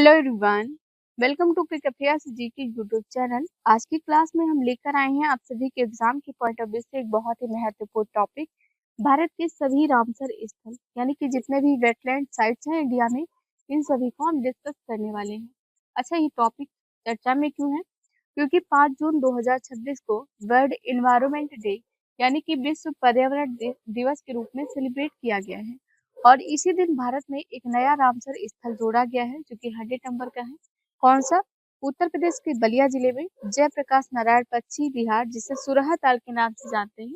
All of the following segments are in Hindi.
Hello everyone, welcome to quick affairs G K YouTube channel. आज की क्लास में हम लेकर आए हैं आप सभी के एग्जाम के पॉइंट ऑफ व्यू से एक बहुत ही महत्वपूर्ण टॉपिक, भारत के सभी रामसर स्थल यानी कि जितने भी वेटलैंड साइट्स हैं इंडिया में, इन सभी को हम डिस्कस करने वाले हैं। अच्छा, ये टॉपिक चर्चा में क्यों है? क्योंकि 5 जून 2026 को वर्ल्ड इन्वायरमेंट डे यानी कि विश्व पर्यावरण दिवस के रूप में सेलिब्रेट किया गया है और इसी दिन भारत में एक नया रामसर स्थल जोड़ा गया है जो कि 100 नंबर का है। कौन सा? उत्तर प्रदेश के बलिया जिले में जयप्रकाश नारायण पश्चिमी बिहार, जिसे सुरहा ताल के नाम से जानते हैं,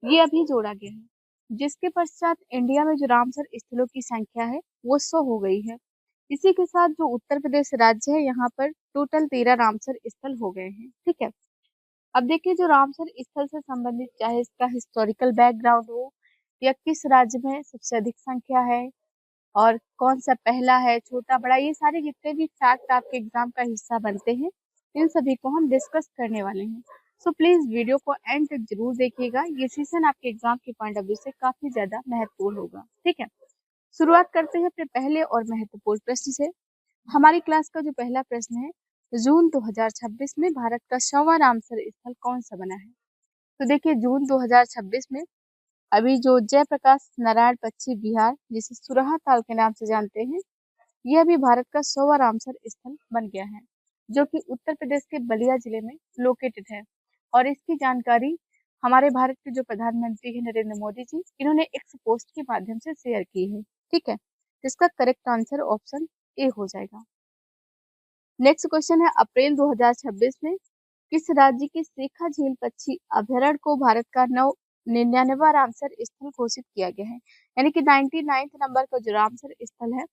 ये अभी जोड़ा गया है, जिसके पश्चात इंडिया में जो रामसर स्थलों की संख्या है वो 100 हो गई है। इसी के साथ जो उत्तर प्रदेश राज्य है, यहाँ पर टोटल 13 रामसर स्थल हो गए हैं। ठीक है, अब देखिए जो रामसर स्थल से संबंधित चाहे इसका हिस्टोरिकल बैकग्राउंड हो या किस राज्य में सबसे अधिक संख्या है और कौन सा पहला है, छोटा बड़ा, ये सारे जितने भी फैक्ट आपके एग्जाम का हिस्सा बनते हैं, इन सभी को हम डिस्कस करने वाले हैं। सो प्लीज वीडियो को एंड तक जरूर देखिएगा, ये सेशन आपके एग्जाम के पॉइंट ऑफ व्यू से काफी ज्यादा महत्वपूर्ण होगा। ठीक है, शुरुआत करते हैं अपने पहले और महत्वपूर्ण प्रश्न से। हमारी क्लास का जो पहला प्रश्न है, जून 2026 में भारत का 100वां रामसर स्थल कौन सा बना है? तो देखिए जून 2026 में अभी जो जयप्रकाश नारायण पश्चिमी बिहार, जिसे सुरहा ताल के नाम से जानते हैं, यह भी भारत का 100वां रामसर स्थल बन गया है, जो कि उत्तर प्रदेश के बलिया जिले में लोकेटेड है। और इसकी जानकारी हमारे भारत के जो प्रधानमंत्री है नरेंद्र मोदी जी, इन्होंने एक्स पोस्ट के माध्यम से शेयर की है। ठीक है, इसका करेक्ट आंसर ऑप्शन ए हो जाएगा। नेक्स्ट क्वेश्चन है, अप्रैल 2026 में किस राज्य के शेखा झील पक्षी अभयारण्य को भारत का 99वां रामसर स्थल घोषित किया गया है? यानी कि 99th नंबर का जो रामसर स्थल है,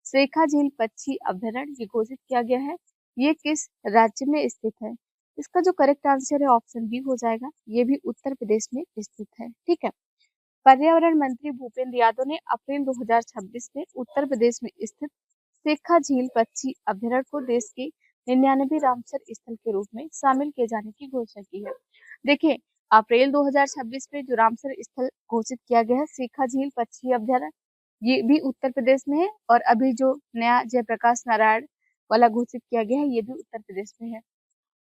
शेखा झील पक्षी अभयारण्य, ये घोषित किया गया है। ये किस राज्य में स्थित है? इसका जो करेक्ट आंसर है ऑप्शन बी हो जाएगा, ये भी उत्तर प्रदेश में स्थित है। ठीक है, पर्यावरण मंत्री भूपेंद्र यादव ने अप्रैल 2026 में उत्तर प्रदेश में स्थित शेखा झील पक्षी अभयारण्य को देश के 99वें रामसर स्थल के रूप में शामिल किए जाने की घोषणा की है। देखिए, अप्रैल 2026 में जो रामसर स्थल घोषित किया गया है शेखा झील पक्षी अभयारण्य, ये भी उत्तर प्रदेश में है, और अभी जो नया जयप्रकाश नारायण वाला घोषित किया गया है, ये भी उत्तर प्रदेश में है।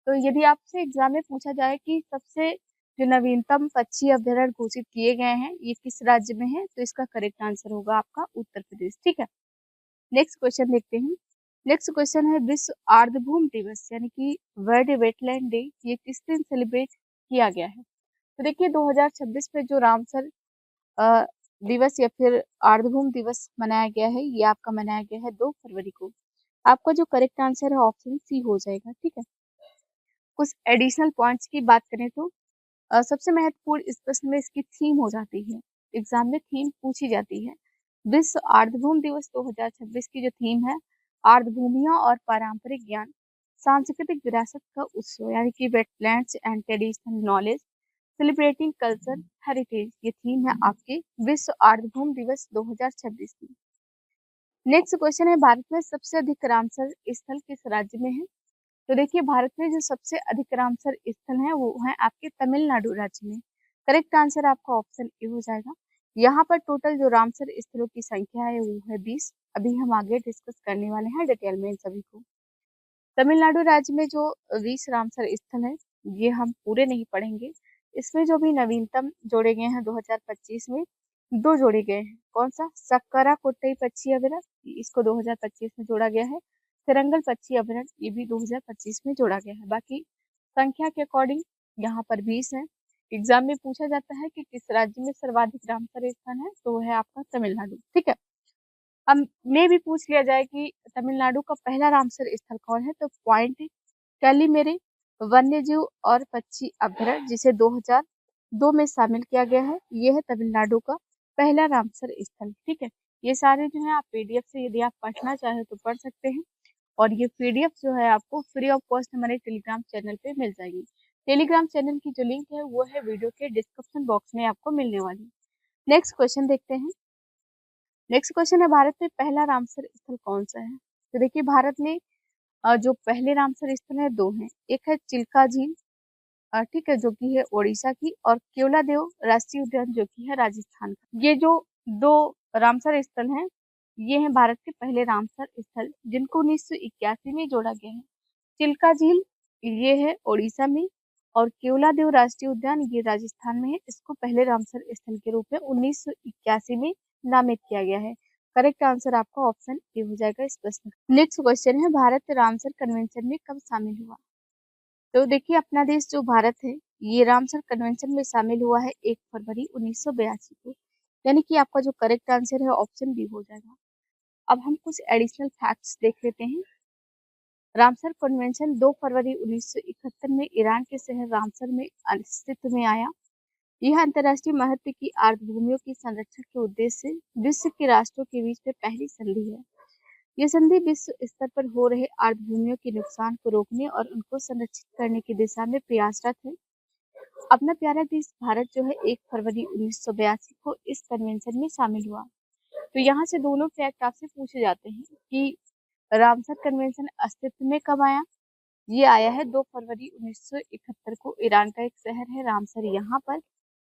तो यदि आपसे एग्जाम में पूछा जाए कि सबसे जो नवीनतम पक्षी अभयारण्य घोषित किए गए हैं ये किस राज्य में है, तो इसका करेक्ट आंसर होगा आपका उत्तर प्रदेश। ठीक है, नेक्स्ट क्वेश्चन देखते हैं। नेक्स्ट क्वेश्चन है, विश्व आर्द्रभूमि दिवस यानी कि वर्ल्ड वेटलैंड डे, ये किस दिन सेलिब्रेट किया गया है? तो देखिए 2026 में जो रामसर अ, दिवस या फिर आर्द्रभूमि दिवस मनाया गया है, ये आपका मनाया गया है 2 फरवरी को। आपका जो करेक्ट आंसर है ऑप्शन सी हो जाएगा। ठीक है, कुछ एडिशनल पॉइंट्स की बात करें तो सबसे महत्वपूर्ण इस प्रश्न में इसकी थीम हो जाती है, एग्जाम में थीम पूछी जाती है। विश्व आर्द्रभूमि दिवस 2026 की जो थीम है, आर्द्रभूमियों और पारंपरिक ज्ञान, सांस्कृतिक विरासत का उत्सव यानी कि wetlands and traditional knowledge, celebrating culture heritage, ये थीम है आपके विश्व आर्द्रभूमि दिवस 2026 की। नेक्स्ट क्वेश्चन है, भारत में सबसे अधिक रामसर स्थल किस राज्य में है? तो देखिए भारत में जो सबसे अधिक रामसर स्थल है वो है आपके तमिलनाडु राज्य में। करेक्ट आंसर आपका ऑप्शन ए हो जाएगा। यहाँ पर टोटल जो रामसर स्थलों की संख्या है वो है 20। अभी हम आगे डिस्कस करने वाले हैं डिटेल में इन सभी को। तमिलनाडु राज्य में जो 20 रामसर स्थल है, ये हम पूरे नहीं पढ़ेंगे। इसमें जो भी नवीनतम जोड़े गए हैं 2025 में, 2 जोड़े गए हैं। कौन सा? सक्करा कोट्टई पक्षी अभयारण्य, इसको 2025 में जोड़ा गया है। तिरंगल पक्षी अभयारण्य, ये भी 2025 में जोड़ा गया है। बाकी संख्या के अकॉर्डिंग यहाँ पर 20 है। एग्जाम में पूछा जाता है कि किस राज्य में सर्वाधिक रामसर स्थल है, तो वो है आपका तमिलनाडु। ठीक है, अब में भी पूछ लिया जाए कि तमिलनाडु का पहला रामसर स्थल कौन है, तो पॉइंट कैलीमेरे वन्यजीव और पक्षी अभयारण्य, जिसे 2002 में शामिल किया गया है, ये है तमिलनाडु का पहला रामसर स्थल। ठीक है, ये सारे जो है आप पीडीएफ से यदि आप पढ़ना चाहे तो पढ़ सकते हैं, और ये पीडीएफ जो है आपको फ्री ऑफ कॉस्ट हमारे टेलीग्राम चैनल पे मिल जाएगी। टेलीग्राम चैनल की जो लिंक है वो है वीडियो के डिस्क्रिप्शन बॉक्स में आपको मिलने वाली। नेक्स्ट क्वेश्चन देखते हैं। नेक्स्ट क्वेश्चन है, भारत में पहला रामसर स्थल कौन सा है? तो देखिए भारत में जो पहले रामसर स्थल है 2 हैं। एक है चिल्का झील, ठीक है, जो कि है ओडिशा की, और केवलादेव राष्ट्रीय उद्यान जो कि है राजस्थान का। ये जो 2 रामसर स्थल हैं, ये हैं भारत के पहले रामसर स्थल जिनको 1981 में जोड़ा गया है। चिल्का झील ये है उड़ीसा में, और केवलादेव राष्ट्रीय उद्यान ये राजस्थान में है। इसको पहले रामसर स्थल के रूप में 1981 में नामित किया गया है। करेक्ट आंसर आपका ऑप्शन ए हो जाएगा इस प्रश्न। नेक्स्ट क्वेश्चन है, भारत रामसर कन्वेंशन में कब शामिल हुआ? तो देखिए, अपना देश जो भारत है ये रामसर कन्वेंशन में शामिल हुआ है 1 फरवरी 1982 को, यानी कि आपका जो करेक्ट आंसर है ऑप्शन बी हो जाएगा। अब हम कुछ एडिशनल फैक्ट्स देख लेते हैं। रामसर कन्वेंशन 2 फरवरी 1971 में ईरान के शहर रामसर में अस्तित्व में आया। यह अंतर्राष्ट्रीय महत्व की आर्द्रभूमियों की संरक्षण के उद्देश्य से विश्व के राष्ट्रों के बीच में पहली संधि है। यह संधि विश्व स्तर पर हो रहे आर्द्रभूमियों के नुकसान को रोकने और उनको संरक्षित करने की दिशा में प्रयासरत है। अपना प्यारा देश भारत जो है 1 फरवरी 1982 को इस कन्वेंशन में शामिल हुआ। तो यहाँ से दोनों फैक्ट आपसे पूछे जाते हैं कि रामसर कन्वेंशन अस्तित्व में कब आया। ये आया है 2 फरवरी 1971 को। ईरान का एक शहर है रामसर, यहाँ पर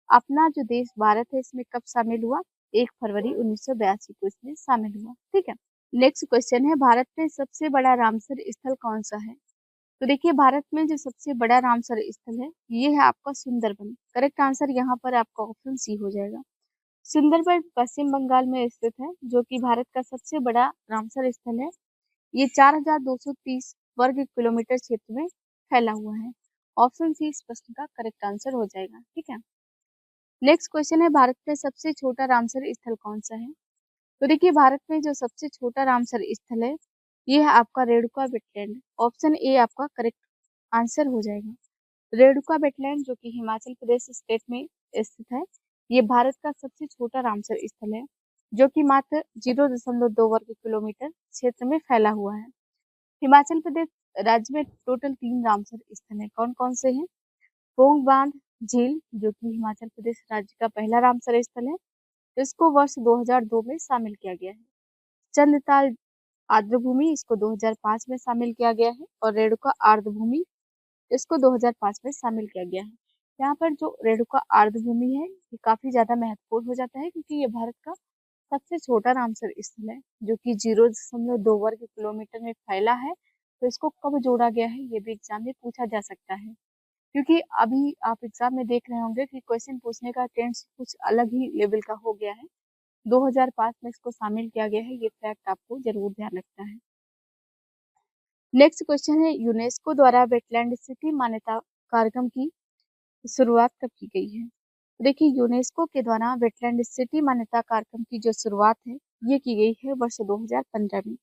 अपना जो देश भारत है इसमें कब शामिल हुआ? 1 फरवरी 1982 को इसमें शामिल हुआ। ठीक है। नेक्स्ट क्वेश्चन है, भारत में सबसे बड़ा रामसर स्थल कौन सा है? तो देखिए, भारत में जो सबसे बड़ा रामसर स्थल है ये है आपका सुंदरबन। करेक्ट आंसर यहाँ पर आपका ऑप्शन सी हो जाएगा। सुंदरबन पश्चिम बंगाल में स्थित है, जो कि भारत का सबसे बड़ा रामसर स्थल है। ये 4230 वर्ग किलोमीटर क्षेत्र में फैला हुआ है। ऑप्शन सी इस प्रश्न का करेक्ट आंसर हो जाएगा। ठीक है। नेक्स्ट क्वेश्चन है, भारत में सबसे छोटा रामसर स्थल कौन सा है? तो देखिए, भारत में जो सबसे छोटा रामसर स्थल है ये है आपका रेणुका वेटलैंड। ऑप्शन ए आपका करेक्ट आंसर हो जाएगा। रेणुका वेटलैंड जो कि हिमाचल प्रदेश स्टेट में स्थित है, ये भारत का सबसे छोटा रामसर स्थल है, जो कि मात्र 0.2 वर्ग किलोमीटर क्षेत्र में फैला हुआ है। हिमाचल प्रदेश राज्य में टोटल 3 रामसर स्थल है। कौन कौन से हैं? पोंग बांध झील जो कि हिमाचल प्रदेश राज्य का पहला रामसर स्थल है, इसको वर्ष 2002 में शामिल किया गया है। चंद्रताल आर्द्रभूमि इसको 2005 में शामिल किया गया है, और रेणुका आर्द्रभूमि इसको 2005 में शामिल किया गया है। यहाँ पर जो रेणुका आर्द्रभूमि है ये काफी ज्यादा महत्वपूर्ण हो जाता है, क्योंकि ये भारत का सबसे छोटा रामसर स्थल है, जो कि 0.2 वर्ग किलोमीटर में फैला है। तो इसको कब जोड़ा गया है ये भी एग्जाम में पूछा जा सकता है, क्योंकि अभी आप एग्जाम में देख रहे होंगे कि क्वेश्चन पूछने का टेंस कुछ अलग ही लेवल का हो गया है। 2005 में इसको शामिल किया गया है, ये फैक्ट आपको जरूर ध्यान रखना है। नेक्स्ट क्वेश्चन है, यूनेस्को द्वारा वेटलैंड सिटी मान्यता कार्यक्रम की शुरुआत कब की गई है? देखिए, यूनेस्को के द्वारा वेटलैंड सिटी मान्यता कार्यक्रम की जो शुरुआत है ये की गई है वर्ष 2015 में।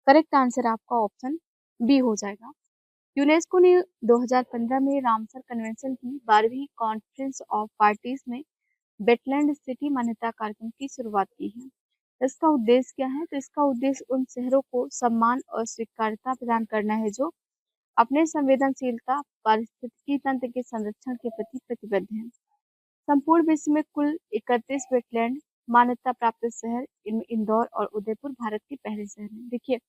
करेक्ट आंसर आपका ऑप्शन बी हो जाएगा। यूनेस्को ने 2015 में रामसर कन्वेंशन की 12वीं कॉन्फ्रेंस ऑफ पार्टीज में वेटलैंड सिटी मान्यता कार्यक्रम की शुरुआत की है। इसका उद्देश्य क्या है? तो इसका उद्देश्य उन शहरों को सम्मान और स्वीकार्यता प्रदान करना है जो अपने संवेदनशीलता पारिस्थितिकी तंत्र के संरक्षण के प्रति प्रतिबद्ध हैं। संपूर्ण विश्व में कुल 31 वेटलैंड मान्यता प्राप्त शहर, इनमें इंदौर और उदयपुर भारत के पहले शहर हैं। देखिए,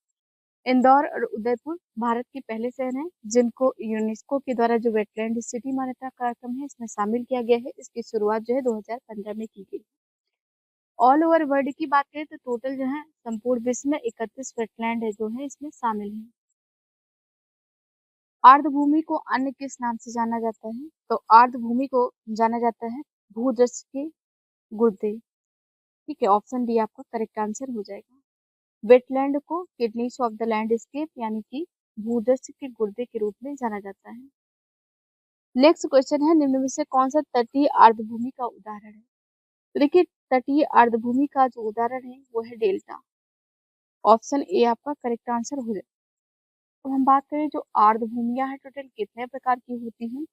इंदौर और उदयपुर भारत के पहले शहर हैं जिनको यूनेस्को के द्वारा जो वेटलैंड सिटी मान्यता कार्यक्रम है इसमें शामिल किया गया है। इसकी शुरुआत जो है 2015 में की गई। ऑल ओवर वर्ल्ड की बात करें तो टोटल जो है संपूर्ण विश्व में 31 वेटलैंड है जो है इसमें शामिल है। आर्द्रभूमि को अन्य किस नाम से जाना जाता है? तो आर्द्रभूमि को जाना जाता है भूदृश्य के गुर्दे। ठीक है, ऑप्शन डी आपका करेक्ट आंसर हो जाएगा। वेटलैंड को किडनीज ऑफ द लैंडस्केप यानी कि भूदृश्य के गुर्दे के रूप में जाना जाता है। नेक्स्ट क्वेश्चन है, निम्न में से कौन सा तटीय आर्द्रभूमि का उदाहरण है? तो देखिए, तटीय आर्द्रभूमि का जो उदाहरण है वो है डेल्टा। ऑप्शन ए आपका करेक्ट आंसर हो जाएगा। तो हम बात करें जो आर्द्रभूमियां हैं टोटल कितने प्रकार की होती हैं?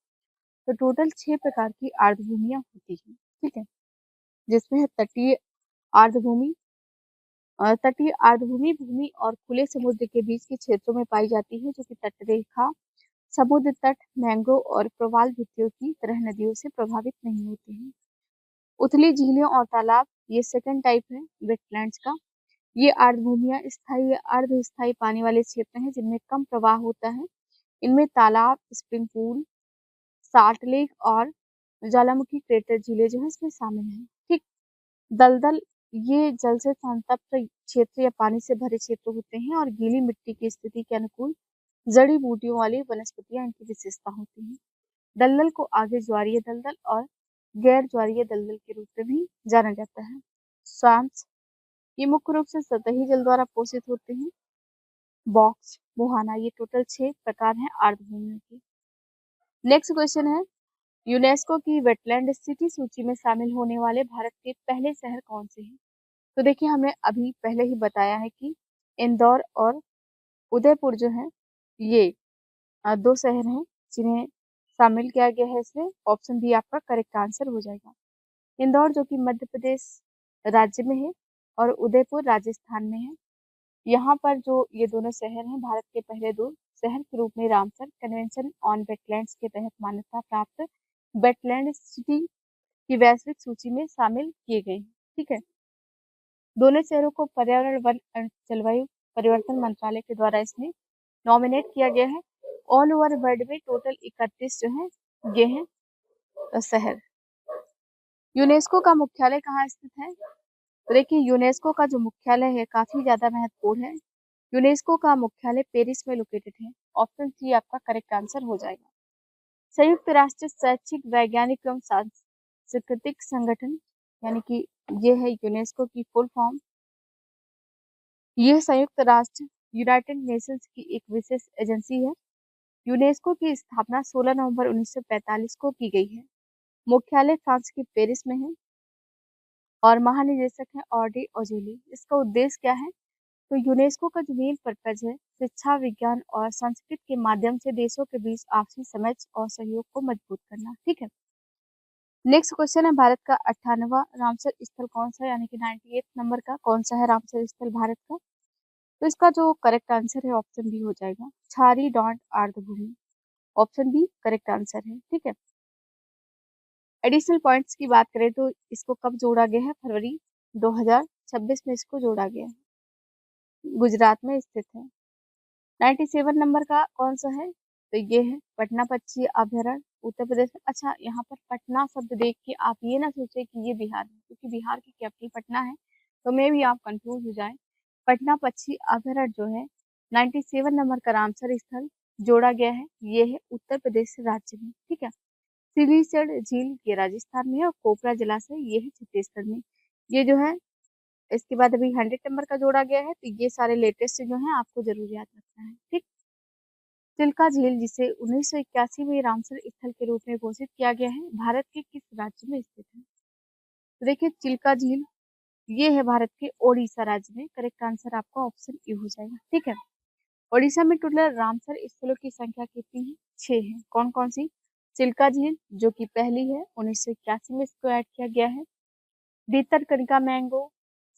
तो टोटल 6 प्रकार की आर्द्रभूमियां होती हैं। ठीक है, जिसमें है तटीय आर्द्रभूमि। तटीय आर्द्रभूमि भूमि और खुले समुद्र के बीच के क्षेत्रों में पाई जाती है, जो कि तटरेखा, समुद्र तट, मैंग्रोव और प्रवाल भित्तियों की तरह नदियों से प्रभावित नहीं होते हैं। उथली झीलें और तालाब ये सेकंड टाइप है वेटलैंड्स का। ये आर्द्रभूमियां स्थायी या अर्ध स्थायी पानी वाले क्षेत्र हैं जिनमें कम प्रवाह होता है। इनमें तालाब, स्प्रिंग पूल, साल्ट लेक और ज्वालामुखी क्रेटर झीलें जो है इसमें शामिल हैं। ठीक, दलदल ये जल से संतप्त क्षेत्र या पानी से भरे क्षेत्र होते हैं और गीली मिट्टी की स्थिति के अनुकूल जड़ी बूटियों वाली वनस्पतियां इनकी विशेषता होती हैं। दलदल को आगे ज्वारीय दलदल और गैर ज्वारीय दलदल के रूप में भी जाना जाता है। स्वाम्प्स ये मुख्य रूप से सतही जल द्वारा पोषित होते हैं। बॉक्स, मुहाना ये टोटल 6 प्रकार हैं आर्द्रभूमियों के। नेक्स्ट क्वेश्चन है, यूनेस्को की वेटलैंड सिटी सूची में शामिल होने वाले भारत के पहले शहर कौन से हैं? तो देखिए हमें अभी पहले ही बताया है कि इंदौर और उदयपुर जो है ये 2 शहर हैं जिन्हें शामिल किया गया है इसमें। ऑप्शन बी आपका करेक्ट आंसर हो जाएगा। इंदौर जो कि मध्य प्रदेश राज्य में है और उदयपुर राजस्थान में है। यहाँ पर जो ये दोनों शहर हैं भारत के पहले 2 शहर के रूप में रामसर कन्वेंशन ऑन वेटलैंड्स के तहत मान्यता प्राप्त वेटलैंड सिटी की वैश्विक सूची में शामिल किए गए हैं। ठीक है, दोनों शहरों को पर्यावरण वन एंड जलवायु परिवर्तन मंत्रालय के द्वारा इसमें नॉमिनेट किया गया है। ऑल ओवर वर्ल्ड में टोटल 31 जो है ये हैं शहर। यूनेस्को का मुख्यालय कहाँ स्थित है? तो देखिए यूनेस्को का जो मुख्यालय है काफी ज्यादा महत्वपूर्ण है। यूनेस्को का मुख्यालय पेरिस में लोकेटेड है। ऑप्शन सी आपका करेक्ट आंसर हो जाएगा। संयुक्त राष्ट्र शैक्षिक वैज्ञानिक एवं सांस्कृतिक संगठन यानी कि ये है यूनेस्को की फुल फॉर्म। यह संयुक्त राष्ट्र यूनाइटेड नेशंस की एक विशेष एजेंसी है। यूनेस्को की स्थापना 16 नवंबर 1945 को की गई है। मुख्यालय फ्रांस के पेरिस में है और महानिदेशक है ऑड्रे अजौले। इसका उद्देश्य क्या है? तो यूनेस्को का जो मेन पर्पज है शिक्षा, विज्ञान और संस्कृति के माध्यम से देशों के बीच आपसी समझ और सहयोग को मजबूत करना। ठीक है, नेक्स्ट क्वेश्चन है, भारत का 98वां रामसर स्थल कौन सा है? यानी कि 98 नंबर का कौन सा है रामसर स्थल भारत का? तो इसका जो करेक्ट आंसर है ऑप्शन बी हो जाएगा, छारी डॉट आर्द्रभूमि। ऑप्शन बी करेक्ट आंसर है। ठीक है, एडिशनल पॉइंट्स की बात करें तो इसको कब जोड़ा गया है? फरवरी 2026 में इसको जोड़ा गया है। गुजरात में स्थित है। 97 नंबर का कौन सा है? तो ये है पटना पक्षी अभयारण्य उत्तर प्रदेश में। अच्छा, यहाँ पर पटना शब्द देख के आप ये ना सोचे कि ये बिहार है, क्योंकि बिहार की कैपिटल पटना है, तो मे भी आप कंफ्यूज हो जाए। पटना पक्षी अभयारण्य जो है 97 नंबर का रामसर स्थल जोड़ा गया है, ये है उत्तर प्रदेश राज्य में। ठीक है, सिलीसर झील ये राजस्थान में है और कोपरा जलाशय ये है छत्तीसगढ़ में। ये जो है इसके बाद अभी 100 नंबर का जोड़ा गया है, तो ये सारे लेटेस्ट जो है आपको जरूर याद रखना है। ठीक, चिल्का झील जिसे 1981 में रामसर स्थल के रूप में घोषित किया गया है, भारत के किस राज्य में स्थित है? तो देखिए चिल्का झील ये है भारत के ओडिशा राज्य में। करेक्ट आंसर आपका ऑप्शन ए हो जाएगा। ठीक है, ओडिशा में टोटल रामसर स्थलों की संख्या कितनी है? 6 है। कौन कौन सी? चिल्का झील जो कि पहली है, 1981 में इसको ऐड किया गया है। भीतरकनिका मैंगो,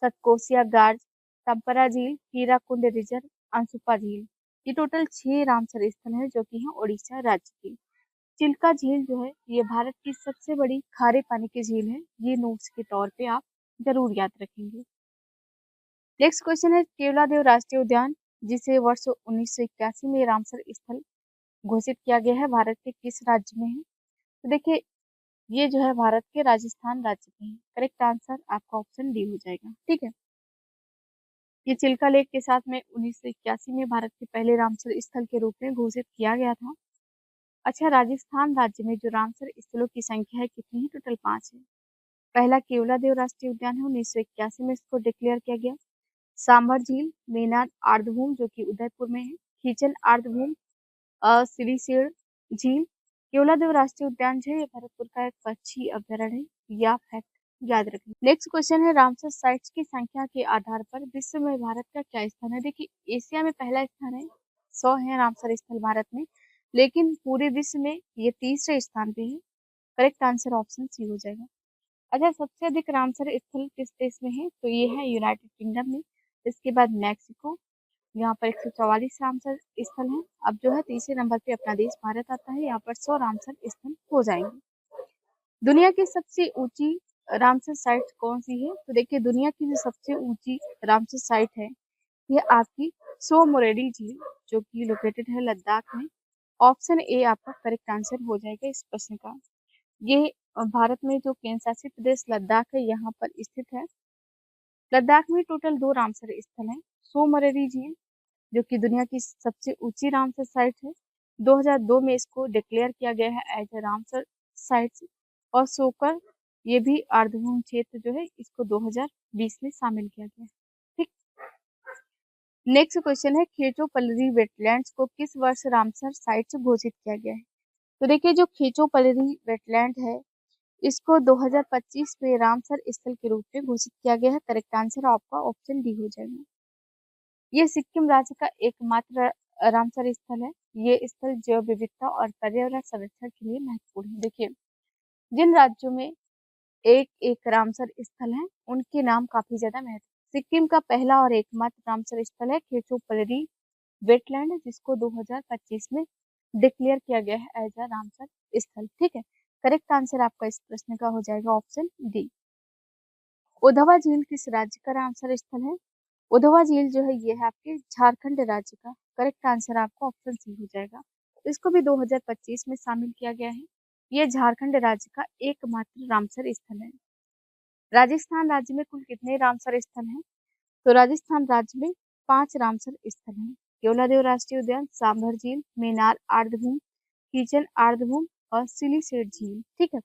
सतकोसिया गार्ज, तंपरा झील, हीराकुंड रिजर्व, अंसुपा झील। ये टोटल 6 रामसर स्थल हैं जो कि हैं ओडिशा राज्य के। चिल्का झील जो है ये भारत की सबसे बड़ी खारे पानी की झील है। ये नोट्स के तौर पे आप जरूर याद रखेंगे। नेक्स्ट क्वेश्चन है, केवलादेव राष्ट्रीय उद्यान जिसे वर्ष 1981 में रामसर स्थल घोषित किया गया है, भारत के किस राज्य में है? तो देखिए ये जो है भारत के राजस्थान राज्य में है। करेक्ट आंसर आपका ऑप्शन डी हो जाएगा। ठीक है, ये चिल्का लेक के साथ में 1981 में भारत के पहले रामसर स्थल के रूप में घोषित किया गया था। अच्छा, राजस्थान राज्य में जो रामसर स्थलों की संख्या है कितनी है? टोटल 5 है। पहला केवलादेव राष्ट्रीय उद्यान है, 1981 में इसको डिक्लेयर किया गया। सांभर झील, मेनान आर्द्रभूमि जो कि उदयपुर में है, खींचन आर्द्रभूमि, सिलीसेड़ झील। केवलादेव राष्ट्रीय उद्यान जो है ये भरतपुर का एक पक्षी अभ्यारण्य है। या फैक्ट याद रखें। नेक्स्ट क्वेश्चन है, रामसर साइट्स की संख्या के आधार पर विश्व में भारत का क्या स्थान है? देखिए एशिया में पहला स्थान है, 100 है रामसर स्थल भारत में, लेकिन पूरे विश्व में ये तीसरे स्थान पे है। करेक्ट आंसर ऑप्शन सी हो जाएगा। अच्छा, सबसे अधिक रामसर स्थल किस देश में है? तो ये है यूनाइटेड किंगडम में। इसके बाद मैक्सिको, यहाँ पर 144 रामसर स्थल है। अब जो है तीसरे नंबर पे अपना देश भारत आता है, यहाँ पर 100 रामसर स्थल हो जाएंगे। दुनिया की सबसे ऊंची रामसर साइट कौन सी है? तो देखिए दुनिया की जो सबसे ऊंची रामसर साइट है यह आपकी सो मोरेडी झील जो कि लोकेटेड है लद्दाख में। ऑप्शन ए आपका करेक्ट आंसर हो जाएगा इस प्रश्न का। ये भारत में जो केंद्र शासित प्रदेश लद्दाख है यहाँ पर स्थित है। लद्दाख में टोटल 2 रामसर स्थल हैं। सोमररी झील जो कि दुनिया की सबसे ऊंची रामसर साइट है, 2002 में इसको डिक्लेयर किया गया है एज ए रामसर साइट। और सोकर, ये भी आर्द्रभूमि क्षेत्र जो है, इसको 2020 में शामिल किया गया है। ठीक। नेक्स्ट क्वेश्चन है, खेचो पलरी वेटलैंड्स को किस वर्ष रामसर साइट से घोषित किया गया है? तो देखिए, जो खेचो पलरी वेटलैंड है, इसको 2025 में रामसर स्थल के रूप में घोषित किया गया है। करेक्ट आंसर आपका ऑप्शन डी हो जाएगा। ये सिक्किम राज्य का एकमात्र रामसर स्थल है। ये स्थल जैव विविधता और पर्यावरण संरक्षण के लिए महत्वपूर्ण है। देखिए, जिन राज्यों में एक एक रामसर स्थल है, उनके नाम काफी ज्यादा महत्व। सिक्किम का पहला और एकमात्र रामसर स्थल है खेचो पलरी वेटलैंड, जिसको 2025 में डिक्लेयर किया गया है एज अ रामसर स्थल। ठीक है, करेक्ट आंसर आपका इस प्रश्न का हो जाएगा ऑप्शन डी। उद्धवा झील किस राज्य का रामसर स्थल है? उद्धवा झील जो है, ये है आपके झारखंड राज्य का। करेक्ट आंसर आपका ऑप्शन सी हो जाएगा। इसको भी 2025 में शामिल किया गया है। ये झारखंड राज्य का एकमात्र रामसर स्थल है। राजस्थान राज्य में कुल कितने रामसर स्थल हैं? तो राजस्थान राज्य में 5 रामसर स्थल हैं। केवलादेव राष्ट्रीय उद्यान, सांभर झील, मेनार आर्द्रभूमि, किचन आर्द्रभूमि और सिलीसेट झील। ठीक है।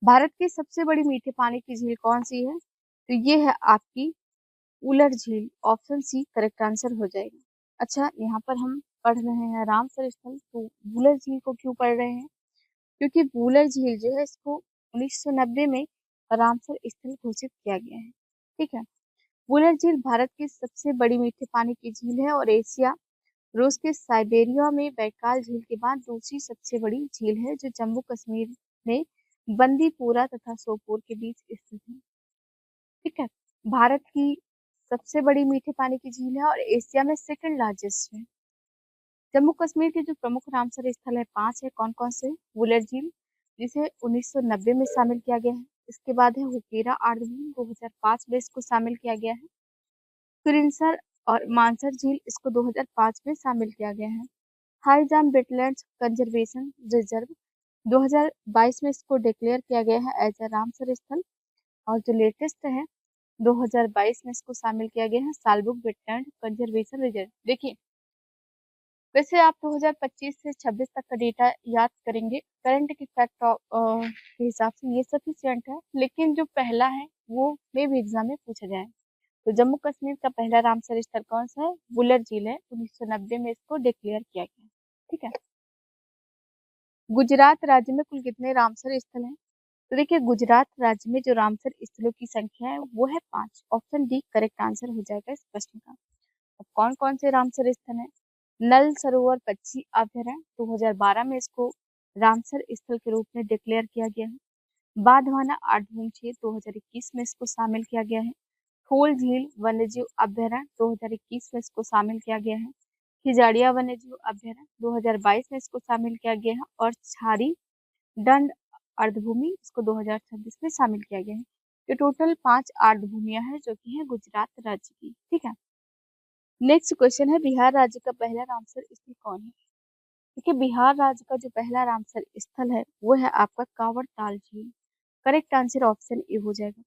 भारत की सबसे बड़ी मीठे पानी की झील कौन सी है? तो ये है आपकी उलर झील। ऑप्शन सी करेक्ट आंसर हो जाएगा। अच्छा, यहाँ पर हम पढ़ रहे हैं रामसर स्थल, तो वुलर झील को क्यों पढ़ रहे हैं? क्योंकि वुलर झील जो है, इसको 1990 में रामसर स्थल घोषित किया गया है। ठीक है। वुलर झील भारत की सबसे बड़ी मीठे पानी की झील है और एशिया, रूस के साइबेरिया में बैकाल झील के बाद दूसरी सबसे बड़ी झील है, जो जम्मू कश्मीर में बंदीपुरा तथा सोपोर के बीच स्थित है। ठीक है। भारत की सबसे बड़ी मीठे पानी की झील है और एशिया में सेकंड लार्जेस्ट है। जम्मू कश्मीर के जो प्रमुख रामसर स्थल है 5 है। कौन कौन से? वुलर झील, जिसे 1990 में शामिल किया गया है। इसके बाद है हुकेरा आर्द्रभूमि, 2005 में इसको शामिल किया गया है। कुरिनसर और मानसर झील, इसको 2005 में शामिल किया गया है। हाई जाम वेटलैंड्स कंजर्वेशन रिजर्व, 2022 में इसको डिक्लेयर किया गया है एज ए रामसर स्थल। और जो लेटेस्ट है, 2022 में इसको शामिल किया गया है सालबुक वेटलैंड कंजर्वेशन रिजर्व। देखिए, वैसे आप 2025 से 26 तक का डेटा याद करेंगे, करंट के फैक्ट के हिसाब से ये सफिशिएंट है, लेकिन जो पहला है वो मे भी एग्जाम में पूछा जाए। तो जम्मू कश्मीर का पहला रामसर स्थल कौन सा है? वुलर झील है, 1990 में इसको डिक्लेयर किया गया। ठीक है। गुजरात राज्य में कुल कितने रामसर स्थल हैं? तो देखिए, गुजरात राज्य में जो रामसर स्थलों की संख्या है वो है 5। ऑप्शन डी करेक्ट आंसर हो जाएगा इस प्रश्न का। अब कौन कौन से रामसर स्थल हैं? नल सरोवर पक्षी अभयारण्य, 2012 में इसको रामसर स्थल के रूप में डिक्लेयर किया गया है। बाधवाना आर्द्रभूमि क्षेत्र, 2021 में इसको शामिल किया गया है। थोल झील वन्यजीव अभयारण्य, 2021 में इसको शामिल किया गया है। खिजाड़िया वन्यजीव अभयारण्य, 2022 में इसको शामिल किया गया है। और छारी दंड आर्द्रभूमि, इसको 2026 में शामिल किया गया है। ये टोटल 5 आर्द्रभूमियां हैं जो कि है गुजरात राज्य की। ठीक है। नेक्स्ट क्वेश्चन है, बिहार राज्य का पहला रामसर स्थल कौन है? देखिए, बिहार राज्य का जो पहला रामसर स्थल है वो है आपका कांवड़ ताल झील। करेक्ट आंसर ऑप्शन ए हो जाएगा।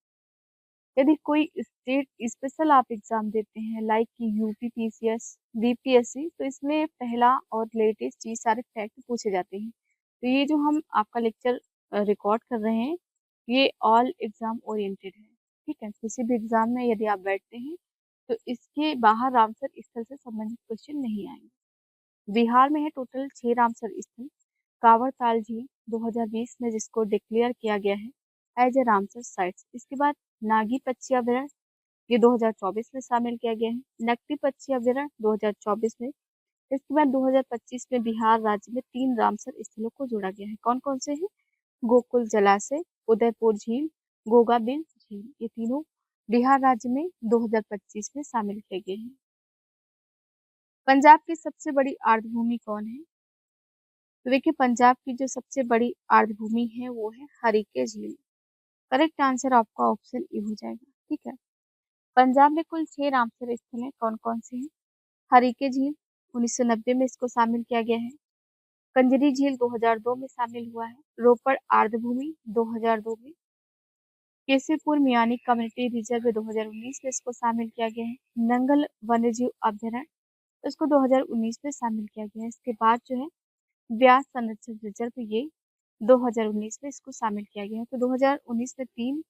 यदि कोई स्टेट स्पेशल आप एग्जाम देते हैं लाइक कि यूपी पीसीएस, बीपीएससी, तो इसमें पहला और लेटेस्ट ये सारे फैक्ट पूछे जाते हैं। तो ये जो हम आपका लेक्चर रिकॉर्ड कर रहे हैं, ये ऑल एग्जाम ओरिएंटेड है। ठीक है। किसी भी एग्जाम में यदि आप बैठते हैं तो इसके बाहर रामसर स्थल से संबंधित क्वेश्चन नहीं आएंगे। बिहार में है टोटल 6 रामसर स्थल। कांवड़ ताल झील 2020 में जिसको डिक्लेयर किया गया है एज ए रामसर साइट्स। इसके बाद नागी पक्षी अभयारण्य, ये 2024 में शामिल किया गया है। नकटी पक्षी अभयारण्य 2024 में। इसके बाद 2025 में बिहार राज्य में 3 रामसर स्थलों को जोड़ा गया है। कौन कौन से हैं? गोकुल जलाशय, उदयपुर झील, गोगाबिल झील, ये तीनों बिहार राज्य में 2025 में शामिल किए गए हैं। पंजाब की सबसे बड़ी आर्द्रभूमि कौन है? तो देखिए, पंजाब की जो सबसे बड़ी आर्द्रभूमि है वो है हरीके झील। करेक्ट आंसर आपका ऑप्शन ए हो जाएगा। ठीक है। पंजाब में कुल 6 रामसर स्थल हैं। कौन कौन से हैं? हरीके झील, 1990 में इसको शामिल किया गया है। कंजरी झील 2002 में शामिल हुआ है। रोपड़ आर्द्रभूमि 2002 में। केसरपुर मियानी कम्युनिटी रिजर्व 2019 में इसको शामिल किया गया है। नंगल वन्यजीव अभ्यारण्य, इसको 2019 में शामिल किया गया है। इसके बाद जो है व्यास संरक्षण रिजर्व, ये 2019 में इसको शामिल किया गया है। तो 2019 में 3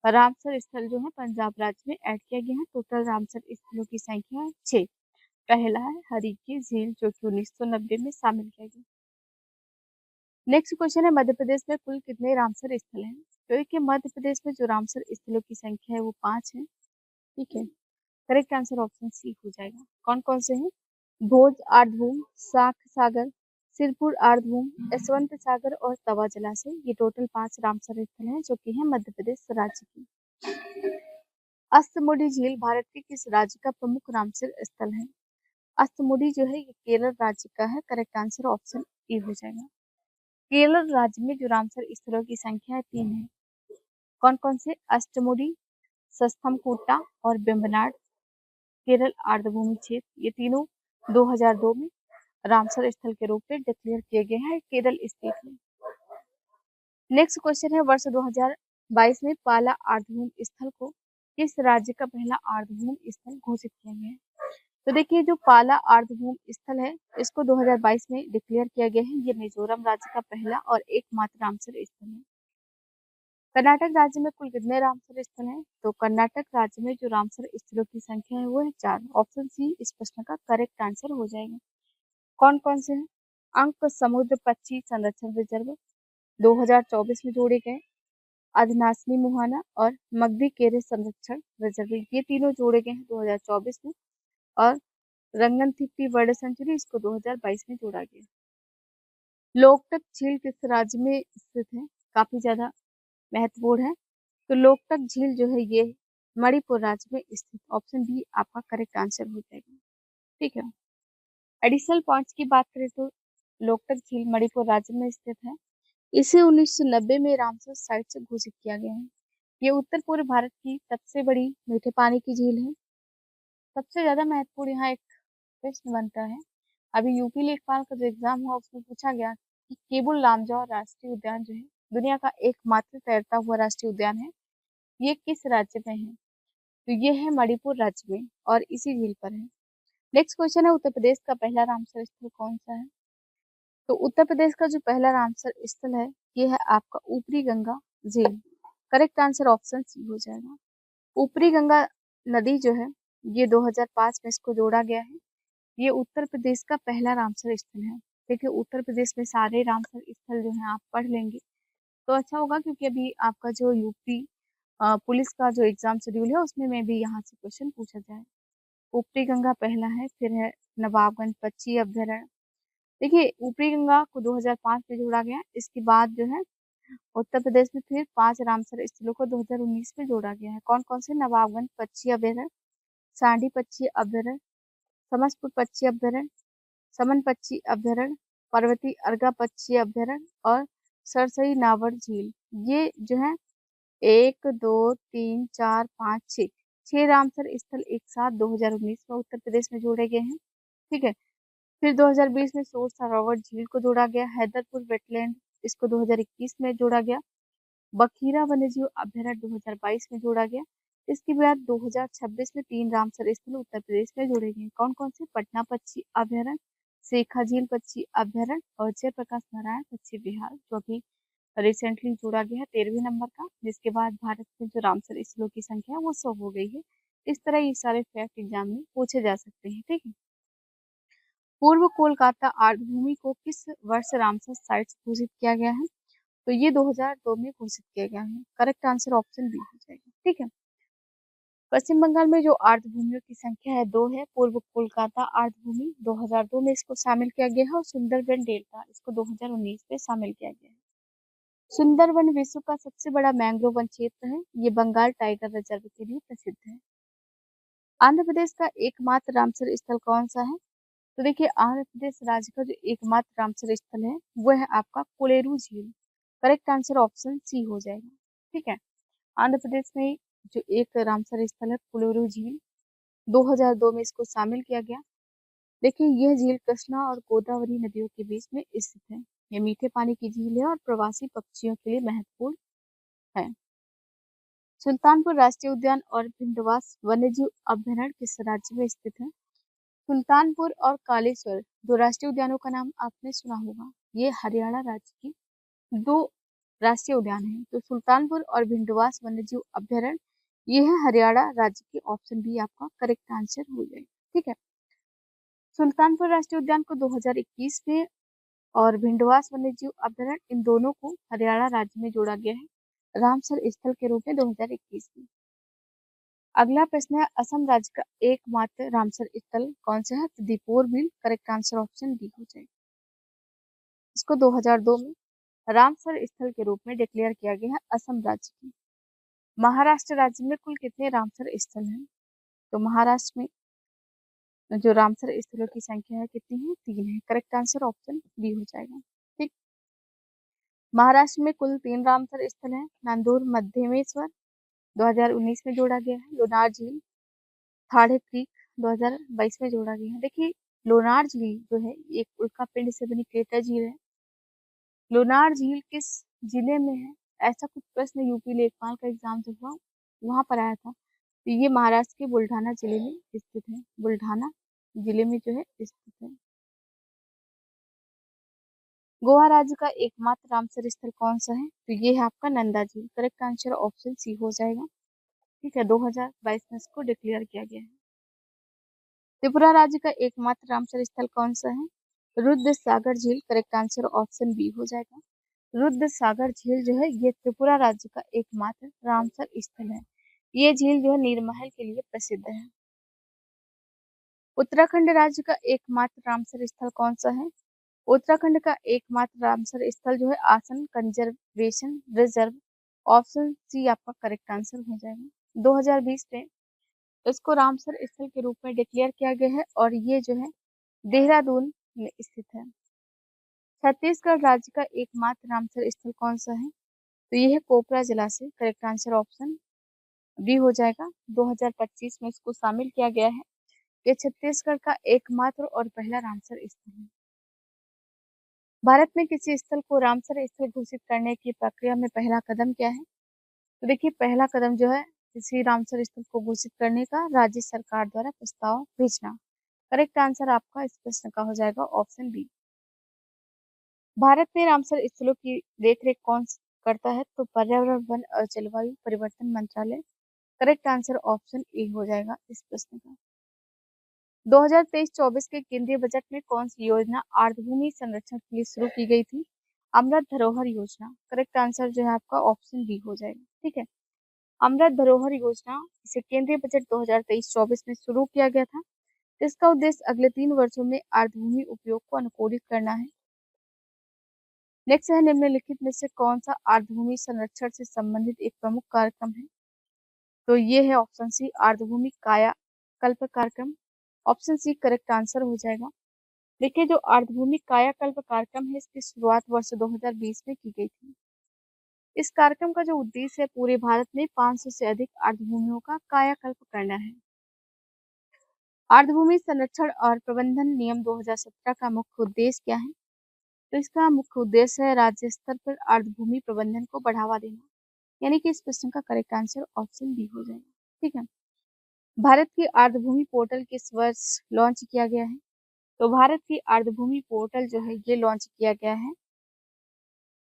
रामसर स्थल जो है पंजाब राज्य में ऐड किया गया है। टोटल रामसर स्थलों की संख्या है 6। पहला है हरीकी झील जो कि 1990 में शामिल किया गया। नेक्स्ट क्वेश्चन है मध्य प्रदेश में कुल कितने रामसर स्थल हैं? तो देखिए मध्य प्रदेश में जो रामसर स्थलों की संख्या है वो 5 है। ठीक है, करेक्ट आंसर ऑप्शन सी हो जाएगा। कौन कौन से हैं? भोज आर्द्रभूमि, साख सागर, सिरपुर आर्द्रभूमि, यशवंत सागर और तवा जलाशय, ये टोटल 5 रामसर स्थल हैं जो कि है मध्य प्रदेश राज्य की। अस्तमुड़ी झील भारत के किस राज्य का प्रमुख रामसर स्थल है? अस्तमुड़ी जो है ये केरल राज्य का है। करेक्ट आंसर ऑप्शन ए हो जाएगा। केरल राज्य में जो रामसर स्थलों की संख्या है 3 है। कौन कौन से? अष्टमुडी, सस्थमकोटा और वेम्बनाड केरल आर्द्रभूमि क्षेत्र, ये तीनों 2002 में रामसर स्थल के रूप में डिक्लेयर किए गए हैं केरल स्टेट में। नेक्स्ट क्वेश्चन है वर्ष 2022 में पाला आर्द्रभूमि स्थल को किस राज्य का पहला आर्द्रभूमि स्थल घोषित किया गया है? तो देखिए जो पाला आर्द्रभूमि स्थल है इसको 2022 में डिक्लेयर किया गया है। ये मिजोरम राज्य का पहला और एकमात्र रामसर स्थल है। कर्नाटक राज्य में कुल कितने रामसर स्थल हैं? तो कर्नाटक राज्य में जो रामसर स्थलों की संख्या है वो है 4। ऑप्शन सी इस प्रश्न का करेक्ट आंसर हो जाएगा। कौन कौन से हैं? अंक समुद्र पक्षी संरक्षण रिजर्व 2024 में जोड़े गए, अधनासनी मुहाना और मगधी केरे संरक्षण रिजर्व, ये तीनों जोड़े गए हैं 2024 में। और रंगनथिट्टी वर्ल्ड सेंचुरी इसको 2022 में जोड़ा गया। लोकटक झील किस राज्य में स्थित है? काफी ज्यादा महत्वपूर्ण है। तो लोकटक झील जो है ये मणिपुर राज्य में स्थित। ऑप्शन बी आपका करेक्ट आंसर हो जाएगा। ठीक है, एडिशनल पॉइंट्स की बात करें तो लोकटक झील मणिपुर राज्य में स्थित है। इसे 1990 में रामसर साइट से घोषित किया गया है। ये उत्तर पूर्व भारत की सबसे बड़ी मीठे पानी की झील है। सबसे ज्यादा महत्वपूर्ण यहाँ एक प्रश्न बनता है, अभी यूपी लेखपाल का जो एग्जाम हुआ उसमें पूछा गया कि केबुल लामजाओ राष्ट्रीय उद्यान जो है दुनिया का एकमात्र तैरता हुआ राष्ट्रीय उद्यान है, ये किस राज्य में है? तो ये है मणिपुर राज्य में और इसी झील पर है। नेक्स्ट क्वेश्चन है उत्तर प्रदेश का पहला रामसर स्थल कौन सा है? तो उत्तर प्रदेश का जो पहला रामसर स्थल है ये है आपका ऊपरी गंगा झील। करेक्ट आंसर ऑप्शन सी हो जाएगा। ऊपरी गंगा नदी जो है ये 2005 में इसको जोड़ा गया है। ये उत्तर प्रदेश का पहला रामसर स्थल है। देखिए उत्तर प्रदेश में सारे रामसर स्थल जो है आप पढ़ लेंगे तो अच्छा होगा, क्योंकि अभी आपका जो यूपी पुलिस का जो एग्जाम शेड्यूल है उसमें में भी यहाँ से क्वेश्चन पूछा जाए। ऊपरी गंगा पहला है, फिर है नवाबगंज पक्षी अभ्यारण्य। देखिए ऊपरी गंगा को 2005 में जोड़ा गया। इसके बाद जो है उत्तर प्रदेश में फिर 5 रामसर स्थलों को 2019 में जोड़ा गया है। कौन कौन से? नवाबगंज पक्षी अभ्यारण्य, सांडी पक्षी अभ्यारण्य, समसपुर पक्षी अभ्यारण्य, समन पक्षी अभ्यारण्य, पर्वती अर्गा पक्षी अभ्यारण्य और सरसई नावर झील। ये जो है 1 2 3 4 5 6 रामसर स्थल एक साथ 2019 में उत्तर प्रदेश में जोड़े गए हैं। ठीक है, फिर 2020 में सोर सरोवर झील को जोड़ा गया। हैदरपुर वेटलैंड इसको 2021 में जोड़ा गया। बखीरा वन्यजीव अभ्यारण्य 2022 में जोड़ा गया। इसके बाद 2026 में 3 रामसर स्थल उत्तर प्रदेश में जोड़े गए। कौन कौन से? पटना पक्षी अभ्यारण्य, शेखा झील पक्षी अभ्यारण्य और जयप्रकाश नारायण पक्षी विहार, जो अभी रिसेंटली जोड़ा गया है 13वें नंबर का। जिसके बाद भारत में जो रामसर स्थलों की संख्या है वो 100 हो गई है। इस तरह ये सारे फैक्ट एग्जाम में पूछे जा सकते हैं। ठीक है, पूर्व कोलकाता आर्द्रभूमि को किस वर्ष रामसर साइट घोषित किया गया है? तो ये 2002 में घोषित किया गया है। करेक्ट आंसर ऑप्शन बी हो जाएगा। ठीक है, पश्चिम बंगाल में जो आर्द्रभूमियों की संख्या है 2 है। पूर्व कोलकाता आर्द्रभूमि 2002 में इसको शामिल किया गया है और सुंदरबन डेल्टा इसको 2019 में शामिल किया गया है। सुंदरबन विश्व का सबसे बड़ा मैंग्रोव वन क्षेत्र है। ये बंगाल टाइगर रिजर्व के लिए प्रसिद्ध है। आंध्र प्रदेश का एकमात्र रामसर स्थल कौन सा है? तो देखिए आंध्र प्रदेश राज्य का जो एकमात्र रामसर स्थल है वो है आपका कोलेरू झील। करेक्ट आंसर ऑप्शन सी हो जाएगा। ठीक है, आंध्र प्रदेश में जो एक रामसर स्थल है कोलेरू झील 2002 में इसको शामिल किया गया। देखिए यह झील कृष्णा और गोदावरी नदियों के बीच में स्थित है। यह मीठे पानी की झील है और प्रवासी पक्षियों के लिए महत्वपूर्ण है। सुल्तानपुर राष्ट्रीय उद्यान और भिंडवास वन्यजीव अभ्यारण्य किस राज्य में स्थित है? सुल्तानपुर और कालेश्वर दो राष्ट्रीय उद्यानों का नाम आपने सुना होगा। ये हरियाणा राज्य की दो राष्ट्रीय उद्यान हैं। तो सुल्तानपुर और भिंडवास वन्यजीव अभ्यारण्य ये है हरियाणा राज्य की। ऑप्शन बी आपका करेक्ट आंसर हो जाएगा। ठीक है, सुल्तानपुर राष्ट्रीय उद्यान को 2021 में और भिंडवास वन्यजीव अभ्यारण्य इन दोनों को हरियाणा राज्य में जोड़ा गया है रामसर स्थल के रूप में 2021 में। अगला प्रश्न है, असम राज्य का एकमात्र रामसर स्थल कौन सा है? तो Deepor Beel. Correct answer option B हो जाएगा। इसको 2002 में रामसर स्थल के रूप में डिक्लेयर किया गया है असम राज्य की। महाराष्ट्र राज्य में कुल कितने रामसर स्थल हैं? तो महाराष्ट्र में जो रामसर स्थलों की संख्या है कितनी है? 3 है। करेक्ट आंसर ऑप्शन बी हो जाएगा। ठीक, महाराष्ट्र में कुल 3 रामसर स्थल हैं। नांदूर मध्यमेश्वर 2019 में जोड़ा गया है। लोनार झील, थाड़े क्रीक 2022 में जोड़ा गया है। देखिए, लोनार झील जो है एक उल्का पिंड से बनी क्रेटर झील है। लोनार झील किस जिले में है? ऐसा कुछ प्रश्न यूपी लेखपाल का एग्जाम जब हुआ वहां पर आया था। तो ये महाराष्ट्र के बुल्ढाना जिले में स्थित है। बुल्ढाना जिले में जो है स्थित है। गोवा राज्य का एकमात्र रामसर स्थल कौन सा है? तो ये है आपका नंदा झील। करेक्ट आंसर ऑप्शन सी हो जाएगा। ठीक है, 2022 में इसको डिक्लेयर किया गया है। त्रिपुरा राज्य का एकमात्र रामसर स्थल कौन सा है? रुद्र सागर झील। करेक्ट आंसर ऑप्शन बी हो जाएगा। रुद्र सागर झील जो है ये त्रिपुरा राज्य का एकमात्र रामसर स्थल है। ये झील जो है नीरमहल के लिए प्रसिद्ध है। उत्तराखंड राज्य का एकमात्र रामसर स्थल कौन सा है? उत्तराखंड का एकमात्र रामसर स्थल जो है आसन कंजर्वेशन रिजर्व। ऑप्शन सी आपका करेक्ट आंसर हो जाएगा। 2020 में इसको रामसर स्थल के रूप में डिक्लेयर किया गया है और ये जो है देहरादून में स्थित है। छत्तीसगढ़ राज्य का एकमात्र रामसर स्थल कौन सा है? तो ये है कोपरा जलाशय। करेक्ट आंसर ऑप्शन बी हो जाएगा। 2025 में इसको शामिल किया गया है। ये छत्तीसगढ़ का एकमात्र और पहला रामसर स्थल है। भारत में किसी स्थल को रामसर स्थल घोषित करने की प्रक्रिया में पहला कदम क्या है? तो देखिए, पहला कदम जो है किसी रामसर स्थल को घोषित करने का राज्य सरकार द्वारा प्रस्ताव भेजना। करेक्ट आंसर आपका इस प्रश्न का हो जाएगा ऑप्शन बी। भारत में रामसर स्थलों की देखरेख कौन करता है? तो पर्यावरण वन और जलवायु परिवर्तन मंत्रालय। करेक्ट आंसर ऑप्शन ए हो जाएगा इस प्रश्न का। 2023-24 के केंद्रीय बजट में कौन सी योजना आर्द्रभूमि संरक्षण के लिए शुरू की गई थी? अमृत धरोहर योजना। करेक्ट आंसर जो है आपका ऑप्शन बी हो जाएगा। ठीक है, अमृत धरोहर योजना इसे केंद्रीय बजट 2023-24 में शुरू किया गया था। इसका उद्देश्य अगले 3 वर्षों में आर्द्रभूमि उपयोग को अनुकूलित करना है। नेक्स्ट है, निम्नलिखित में से कौन सा आर्द्रभूमि संरक्षण से संबंधित एक प्रमुख कार्यक्रम है? तो ये है ऑप्शन सी आर्द्रभूमि कायाकल्प कार्यक्रम। ऑप्शन सी करेक्ट आंसर हो जाएगा। देखिए, जो आर्द्रभूमि कायाकल्प कार्यक्रम है इसकी शुरुआत वर्ष 2020 में की गई थी। इस कार्यक्रम का जो उद्देश्य है पूरे भारत में 500 से अधिक आर्द्रभूमियों का कायाकल्प करना है। आर्द्रभूमि संरक्षण और प्रबंधन नियम 2017 का मुख्य उद्देश्य क्या है? तो इसका मुख्य उद्देश्य है राज्य स्तर पर आर्द्रभूमि प्रबंधन को बढ़ावा देना। यानी कि इस प्रश्न का करेक्ट आंसर ऑप्शन बी हो जाएगा। ठीक है, भारत की आर्द्रभूमि पोर्टल किस वर्ष लॉन्च किया गया है? तो भारत की आर्द्रभूमि पोर्टल जो है ये लॉन्च किया गया है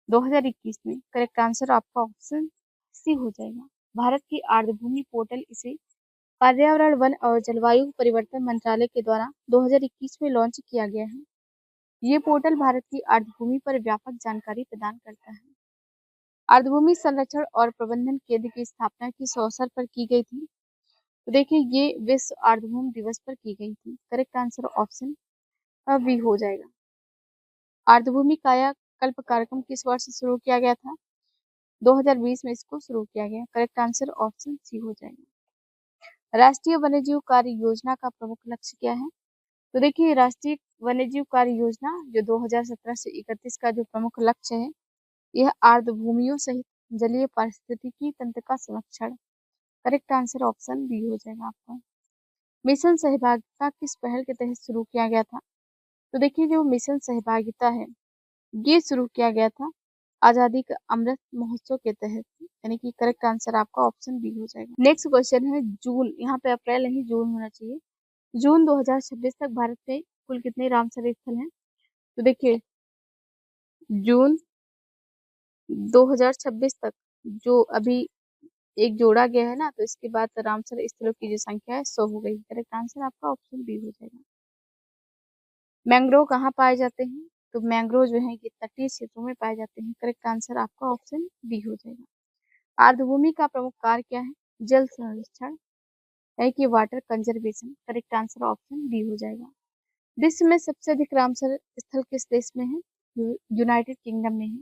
2021 में। करेक्ट आंसर आपका ऑप्शन सी हो जाएगा। भारत की आर्द्रभूमि पोर्टल इसे पर्यावरण वन और जलवायु परिवर्तन मंत्रालय के द्वारा 2021 में लॉन्च किया गया है। ये पोर्टल भारत की आर्द्रभूमि पर व्यापक जानकारी प्रदान करता है। आर्द्रभूमि संरक्षण और प्रबंधन केंद्र की स्थापना किस अवसर पर की गई थी? तो देखिए, ये विश्व आर्द्रभूमि दिवस पर की गई थी। करेक्ट आंसर ऑप्शन बी हो जाएगा। आर्द्रभूमि कायाकल्प कार्यक्रम किस वर्ष शुरू किया गया था? 2020 में इसको शुरू किया गया। करेक्ट आंसर ऑप्शन सी हो जाएगा। राष्ट्रीय वन्यजीव कार्य योजना का प्रमुख लक्ष्य क्या है? तो देखिए, राष्ट्रीय वन्यजीव कार्य योजना जो 2017 से 31 का जो प्रमुख लक्ष्य है यह आर्द्रभूमियों सहित जलीय पारिस्थितिकी तंत्र का संरक्षण। करेक्ट आंसर ऑप्शन बी हो जाएगा आपका। मिशन सहभागिता किस पहल के तहत शुरू किया गया था? तो देखिए, जो मिशन सहभागिता है ये शुरू किया गया था आजादी का अमृत महोत्सव के तहत, यानी कि करेक्ट आंसर आपका ऑप्शन बी हो जाएगा। नेक्स्ट क्वेश्चन है जून, यहाँ पे अप्रैल नहीं जून होना चाहिए। जून 2026 तक भारत में कुल कितने रामसर स्थल हैं? तो देखिए जून 2026 तक जो अभी एक जोड़ा गया है ना, तो इसके बाद रामसर स्थलों की जो संख्या है 100 हो गई। करेक्ट आंसर आपका ऑप्शन बी हो जाएगा। मैंग्रोव कहाँ पाए जाते हैं? तो मैंग्रोव जो है ये तटीय क्षेत्रों में पाए जाते हैं। करेक्ट आंसर आपका ऑप्शन बी हो जाएगा। आर्द्रभूमि का प्रमुख कार्य क्या है? जल संरक्षण है कि water conservation. Correct answer option B हो जाएगा। विश्व में सबसे अधिक रामसर स्थल किस देश में है? यूनाइटेड किंगडम में है।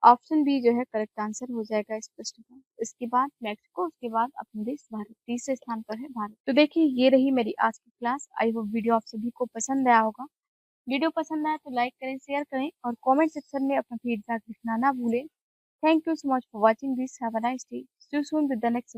ऑप्शन बी जो है करेक्ट आंसर हो जाएगा इस प्रश्न का। इसके बाद मैक्सिको, उसके बाद अपना देश भारत, तीसरे स्थान पर है भारत। तो देखिए ये रही मेरी आज की क्लास। आई होप वीडियो आप सभी को पसंद आया होगा। वीडियो पसंद आया तो लाइक करें, शेयर करें और कमेंट सेक्शन में अपना फीडबैक लिखना ना भूलें। Thank you so much for watching this. Have a nice day. See you soon with the next